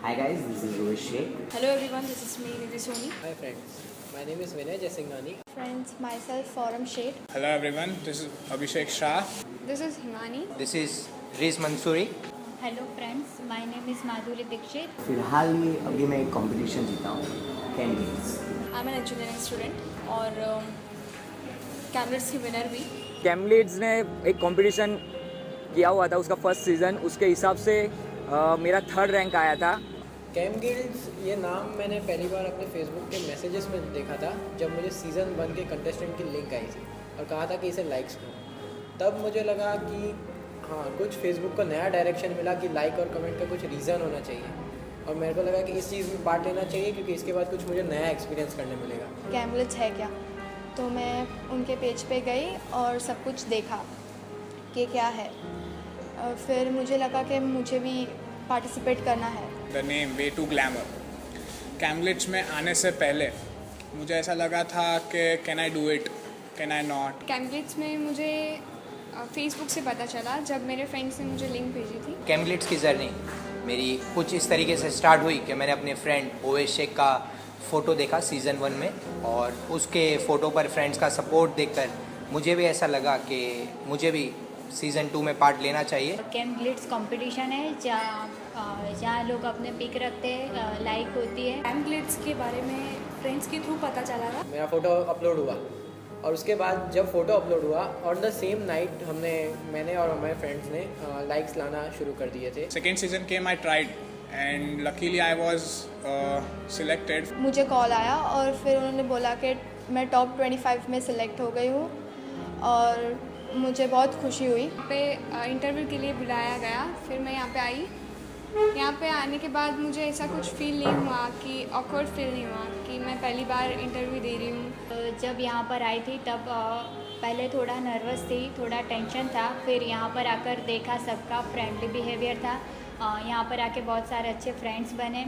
Hi guys, this is Rohit Sheikh. Hello everyone, this is me, Nidhi Soni. Hi friends, my name is Vinay Jasinghani. Friends, myself, Forum Shade. Hello everyone, this is Abhishek Shah. This is Himani. This is Riz Mansoori. Hello friends, my name is Madhuri Dixit. फिलहाल ही अभी मैं एक competition जीता हूँ candidates. I am an engineering student और Camlets की winner भी। कैमलेट्स ने एक कंपटीशन किया हुआ था, उसका फर्स्ट सीज़न, उसके हिसाब से मेरा 3rd रैंक आया था। कैम गिल्ड्स ये नाम मैंने पहली बार अपने फेसबुक के मैसेजेस में देखा था जब मुझे सीज़न 1 के कंटेस्टेंट की लिंक आई थी और कहा था कि इसे लाइक्स करो। तब मुझे लगा कि हाँ, कुछ फेसबुक को नया डायरेक्शन मिला कि लाइक और कमेंट का कुछ रीज़न होना चाहिए और मेरे को लगा कि इस चीज़ में पार्ट लेना चाहिए क्योंकि इसके बाद कुछ मुझे नया एक्सपीरियंस करने मिलेगा। कैमलेट्स है क्या, तो मैं उनके पेज पे गई और सब कुछ देखा कि क्या है। और फिर मुझे लगा कि मुझे भी पार्टिसिपेट करना है। The name way to glamour. कैमलेट्स में आने से पहले मुझे ऐसा लगा था कि can I do it, can I not. कैमलेट्स में मुझे फेसबुक से पता चला जब मेरे फ्रेंड्स ने मुझे लिंक भेजी थी। कैमलेट्स की जर्नी मेरी कुछ इस तरीके से स्टार्ट हुई कि मैंने अपने फ्रेंड ओवेश शेख का फ़ोटो देखा सीज़न 1 में और उसके फ़ोटो पर फ्रेंड्स का सपोर्ट देखकर मुझे भी ऐसा लगा कि मुझे भी सीज़न 2 में पार्ट लेना चाहिए। कैमलेट्स कंपटीशन है जहाँ लोग अपने पिक रखते हैं, लाइक होती है। कैमलेट्स के बारे में फ्रेंड्स के थ्रू पता चला था। मेरा फ़ोटो अपलोड हुआ और उसके बाद जब फ़ोटो अपलोड हुआ ऑन द सेम नाइट मैंने और हमारे फ्रेंड्स ने लाइक्स लाना शुरू कर दिए थे। Second season came, I tried and luckily I was selected. मुझे कॉल आया और फिर उन्होंने बोला कि मैं टॉप 25 में सिलेक्ट हो गई हूँ और मुझे बहुत खुशी हुई। यहाँ पे इंटरव्यू के लिए बुलाया गया, फिर मैं यहाँ पे आई। यहाँ पे आने के बाद मुझे ऐसा कुछ फील नहीं हुआ कि ऑकवर्ड फील नहीं हुआ कि मैं पहली बार इंटरव्यू दे रही हूँ। जब यहाँ पर आई थी तब पहले थोड़ा नर्वस थी, थोड़ा टेंशन था। फिर यहाँ पर आकर देखा सबका फ्रेंडली बिहेवियर था। यहाँ पर आके बहुत सारे अच्छे फ्रेंड्स बने,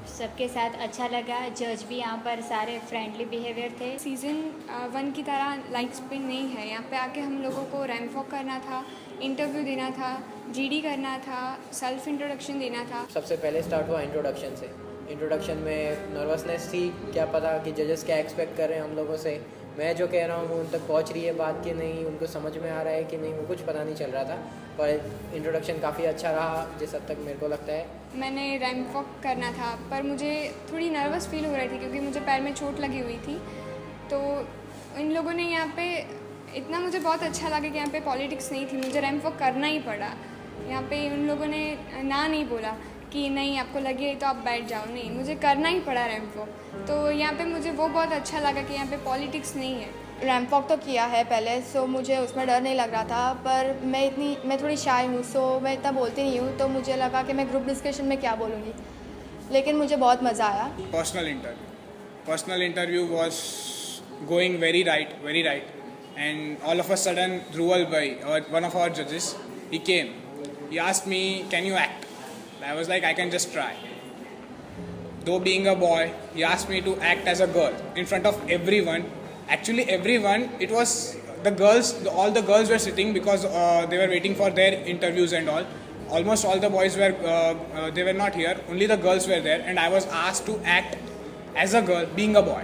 सबके साथ अच्छा लगा। जज भी यहाँ पर सारे फ्रेंडली बिहेवियर थे। सीज़न 1 की तरह लाइक स्पिन नहीं है। यहाँ पे आके हम लोगों को रैंप वॉक करना था, इंटरव्यू देना था, जीडी करना था, सेल्फ इंट्रोडक्शन देना था। सबसे पहले स्टार्ट हुआ इंट्रोडक्शन से। इंट्रोडक्शन में नर्वसनेस थी, क्या पता कि जजेस क्या एक्सपेक्ट कर रहे हैं हम लोगों से, मैं जो कह रहा हूँ वो उन तक पहुँच रही है बात कि नहीं, उनको समझ में आ रहा है कि नहीं, वो कुछ पता नहीं चल रहा था। पर इंट्रोडक्शन काफ़ी अच्छा रहा जिस हद तक मेरे को लगता है। मैंने रैंप वॉक करना था पर मुझे थोड़ी नर्वस फील हो रही थी क्योंकि मुझे पैर में चोट लगी हुई थी। तो इन लोगों ने यहाँ पे इतना मुझे बहुत अच्छा लगा कि यहाँ पे पॉलिटिक्स नहीं थी, मुझे रैंप वॉक करना ही पड़ा। यहाँ पे उन लोगों ने ना नहीं बोला कि नहीं आपको लगे तो आप बैठ जाओ, नहीं, मुझे करना ही पड़ा रैंप वॉक। तो यहाँ पे मुझे वो बहुत अच्छा लगा कि यहाँ पे पॉलिटिक्स नहीं है। रैंप वॉक तो किया है पहले, सो मुझे उसमें डर नहीं लग रहा था। पर मैं थोड़ी शाय हूँ, सो मैं इतना बोलती नहीं हूँ, तो मुझे लगा कि मैं ग्रुप डिस्कशन में क्या बोलूँगी, लेकिन मुझे बहुत मज़ा आया। Personal interview was going very right and all of a sudden Dhruval bhai, one of our judges, he came, he asked me can you act. I was like I can just try. Though being a boy, he asked me to act as a girl in front of everyone. Actually everyone, it was the girls, all the girls were sitting because they were waiting for their interviews and all. Almost all the boys were they were not here, only the girls were there and I was asked to act as a girl being a boy.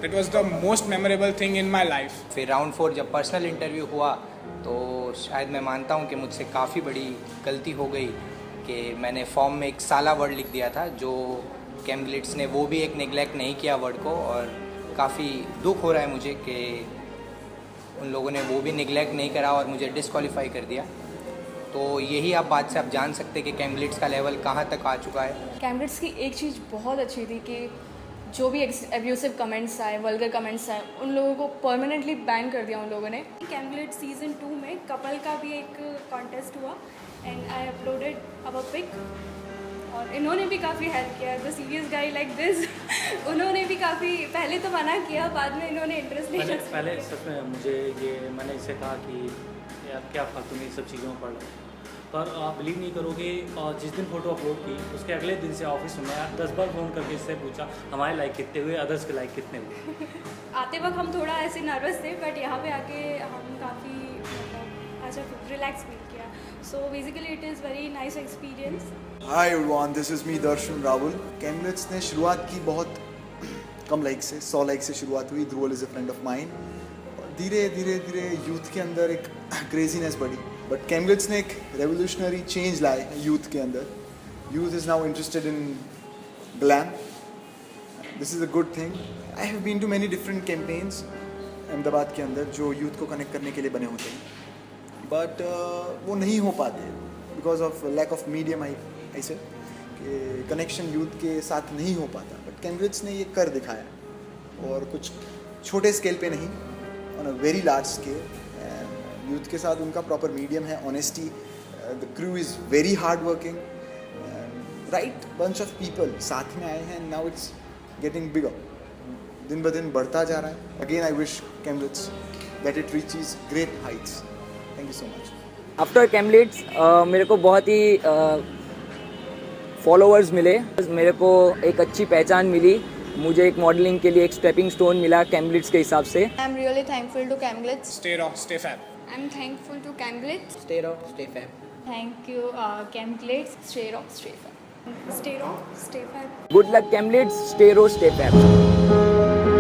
That was the most memorable thing in my life. फिर round 4 जब personal interview हुआ तो शायद मैं मानता हूँ कि मुझसे काफ़ी बड़ी गलती हो गई कि मैंने फॉर्म में एक साला वर्ड लिख दिया था, जो कैमलेट्स ने वो भी एक निगलेक्ट नहीं किया वर्ड को और काफ़ी दुख हो रहा है मुझे कि उन लोगों ने वो भी निगलेक्ट नहीं करा और मुझे डिस्क्वालीफाई कर दिया। तो यही आप बात से आप जान सकते हैं कि कैमलेट्स का लेवल कहाँ तक आ चुका है। कैमलेट्स की एक चीज़ बहुत अच्छी थी कि जो भी एब्यूसिव कमेंट्स आए, वल्गर कमेंट्स आए, उन लोगों को परमानेंटली बैन कर दिया उन लोगों ने। कैमलेट सीज़न 2 में कपल का भी एक कॉन्टेस्ट हुआ and I uploaded our pic और इन्होंने भी काफ़ी हेल्प किया। The serious guy like this उन्होंने भी काफ़ी पहले तो मना किया, बाद में इन्होंने इंटरेस्ट नहीं। पहले सच में मुझे मैंने इससे कहा कि यार क्या फालतू में सब चीज़ों में पढ़ रहा, पर आप बिलीव नहीं करोगे, जिस दिन फ़ोटो अपलोड की उसके अगले दिन से ऑफिस में 10 बार फ़ोन करके इससे पूछा हमारे लाइक कितने हुए, अदर्स के लाइक कितने हुए। आते वक्त हम थोड़ा ऐसे नर्वस थे बट यहाँ पे आके हम काफ़ी अच्छा रिलैक्स फील किया. So basically it is very nice experience. Hi everyone, this is me दर्शन राहुल. कैमलेट्स ने शुरुआत की बहुत कम लाइक से, 100 लाइक से शुरुआत हुई. Dhruval is a friend of mine. धीरे धीरे धीरे यूथ के अंदर एक क्रेजीनेस बढ़ी, बट कैमलेट्स ने एक रेवोल्यूशनरी चेंज लाए यूथ के अंदर. Youth is now interested in glam. This is a good thing. I have been to many different campaigns Ahmedabad के अंदर जो यूथ को कनेक्ट करने के लिए बने होते हैं, बट वो नहीं हो पाते because of lack of medium. ऐसे कि कनेक्शन यूथ के साथ नहीं हो पाता, बट कैमलेट्स ने ये कर दिखाया, और कुछ छोटे स्केल पे नहीं, on a very large scale. Youth के साथ उनका प्रॉपर मीडियम है, honesty. The crew is very hard working. Right bunch of people साथ में आए हैं. Now it's getting bigger. दिन ब दिन बढ़ता जा रहा है. Again I wish कैमलेट्स that it reaches great Heights. Thank you so much. After कैमलेट्स मेरे को बहुत ही फॉलोअर्स मिले. मेरे को एक अच्छी पहचान मिली. मुझे एक मॉडलिंग के लिए एक स्टेपिंग स्टोन मिला कैमलेट्स के हिसाब से. I am really thankful to Camlets. Stay raw, stay fab. I am thankful to Camlets. Stay raw stay fam. Thank you Camglits. Stay rock stay fab. Stay raw, stay fab. Good luck Camlets. Stay raw stay fab.